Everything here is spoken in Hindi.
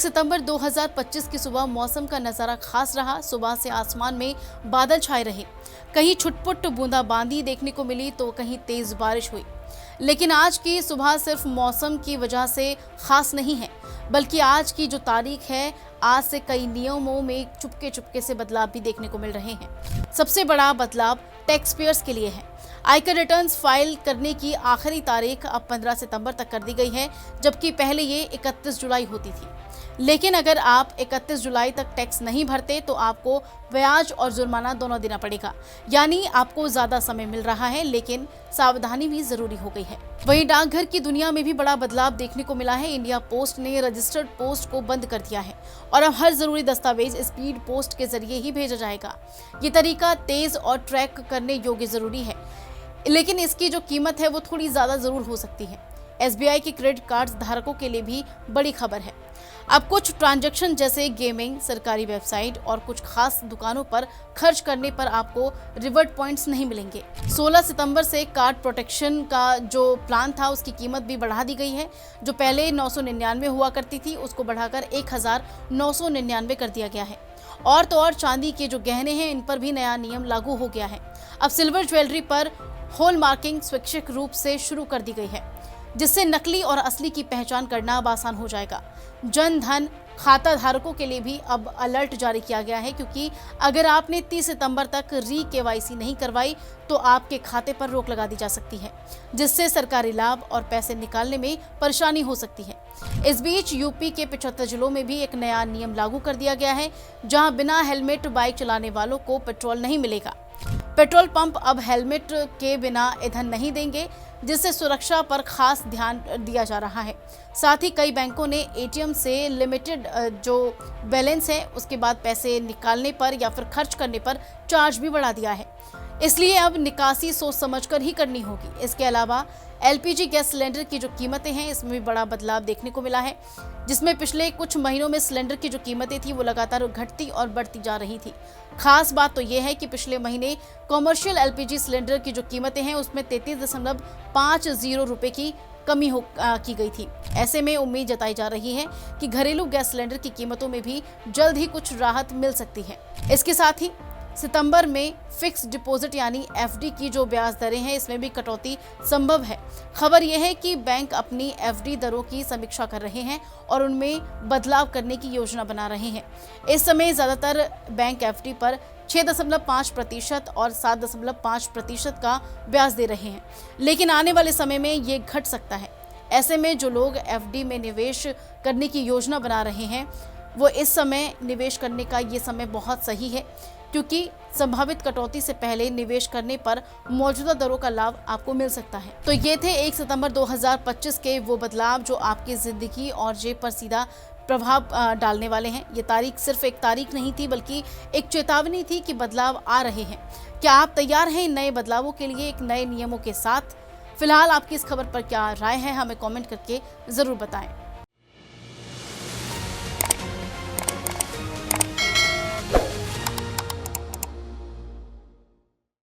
सितंबर 2025 की सुबह मौसम का नज़ारा खास रहा। सुबह से आसमान में बादल छाए रहे, कहीं छुटपुट बूंदाबांदी देखने को मिली तो कहीं तेज बारिश हुई। लेकिन आज की सुबह सिर्फ मौसम की वजह से खास नहीं है, बल्कि आज की जो तारीख है, आज से कई नियमों में चुपके चुपके से बदलाव भी देखने को मिल रहे हैं। सबसे बड़ा बदलाव टैक्स पेयर्स के लिए है। आयकर रिटर्न्स फाइल करने की आखिरी तारीख अब 15 सितंबर तक कर दी गई है, जबकि पहले ये 31 जुलाई होती थी। लेकिन अगर आप 31 जुलाई तक टैक्स नहीं भरते तो आपको ब्याज और जुर्माना दोनों देना पड़ेगा। यानी आपको ज्यादा समय मिल रहा है, लेकिन सावधानी भी जरूरी हो गई है। वहीं डाकघर की दुनिया में भी बड़ा बदलाव देखने को मिला है। इंडिया पोस्ट ने रजिस्टर्ड पोस्ट को बंद कर दिया है और अब हर जरूरी दस्तावेज स्पीड पोस्ट के जरिए ही भेजा जाएगा। ये तरीका तेज और ट्रैक करने योग्य जरूरी है, लेकिन इसकी जो कीमत है वो थोड़ी ज्यादा जरूर हो सकती है। SBI के क्रेडिट कार्ड धारकों के लिए भी बड़ी खबर है। अब कुछ ट्रांजैक्शन जैसे गेमिंग, सरकारी वेबसाइट और कुछ खास दुकानों पर खर्च करने पर आपको रिवॉर्ड पॉइंट्स नहीं मिलेंगे। 16 सितंबर से कार्ड प्रोटेक्शन का जो प्लान था उसकी कीमत भी बढ़ा दी गई है। जो पहले 999 हुआ करती थी उसको बढ़ाकर 1999 कर दिया गया है। और तो और चांदी के जो गहने हैं इन पर भी नया नियम लागू हो गया है। अब सिल्वर ज्वेलरी पर हॉल मार्किंग स्वैच्छिक रूप से शुरू कर दी गई है, जिससे नकली और असली की पहचान करना अब आसान हो जाएगा। जन धन खाता धारकों के लिए भी अब अलर्ट जारी किया गया है, क्योंकि अगर आपने 30 सितंबर तक KYC नहीं करवाई तो आपके खाते पर रोक लगा दी जा सकती है, जिससे सरकारी लाभ और पैसे निकालने में परेशानी हो सकती है। इस बीच यूपी के 75 जिलों में भी एक नया नियम लागू कर दिया गया है, जहां बिना हेलमेट बाइक चलाने वालों को पेट्रोल नहीं मिलेगा। पेट्रोल पंप अब हेलमेट के बिना ईंधन नहीं देंगे, जिससे सुरक्षा पर खास ध्यान दिया जा रहा है। साथ ही कई बैंकों ने ATM से लिमिटेड जो बैलेंस है उसके बाद पैसे निकालने पर या फिर खर्च करने पर चार्ज भी बढ़ा दिया है। इसलिए अब निकासी सोच समझकर ही करनी होगी। इसके अलावा LPG गैस सिलेंडर की जो कीमतें हैं इसमें भी बड़ा बदलाव देखने को मिला है, जिसमें पिछले कुछ महीनों में सिलेंडर की जो कीमतें थी वो लगातार घटती और बढ़ती जा रही थी। खास बात तो ये है कि पिछले महीने कॉमर्शियल LPG सिलेंडर की जो कीमतें हैं उसमें 33.50 रुपए की कमी की गई थी। ऐसे में उम्मीद जताई जा रही है कि घरेलू गैस सिलेंडर की कीमतों में भी जल्द ही कुछ राहत मिल सकती है। इसके साथ ही सितंबर में फिक्स डिपॉजिट यानी FD की जो ब्याज दरें हैं इसमें भी कटौती संभव है। खबर यह है कि बैंक अपनी FD दरों की समीक्षा कर रहे हैं और उनमें बदलाव करने की योजना बना रहे हैं। इस समय ज्यादातर बैंक FD पर 6.5% और 7.5% का ब्याज दे रहे हैं, लेकिन आने वाले समय में ये घट सकता है। ऐसे में जो लोग FD में निवेश करने की योजना बना रहे हैं वो इस समय निवेश करने का ये समय बहुत सही है, क्योंकि संभावित कटौती से पहले निवेश करने पर मौजूदा दरों का लाभ आपको मिल सकता है। तो ये थे 1 सितंबर 2025 के वो बदलाव जो आपकी जिंदगी और जेब पर सीधा प्रभाव डालने वाले हैं। ये तारीख सिर्फ एक तारीख नहीं थी, बल्कि एक चेतावनी थी कि बदलाव आ रहे हैं। क्या आप तैयार हैं इन नए बदलावों के लिए, एक नए नियमों के साथ? फिलहाल आपकी इस खबर पर क्या राय है, हमें कमेंट करके जरूर बताएं।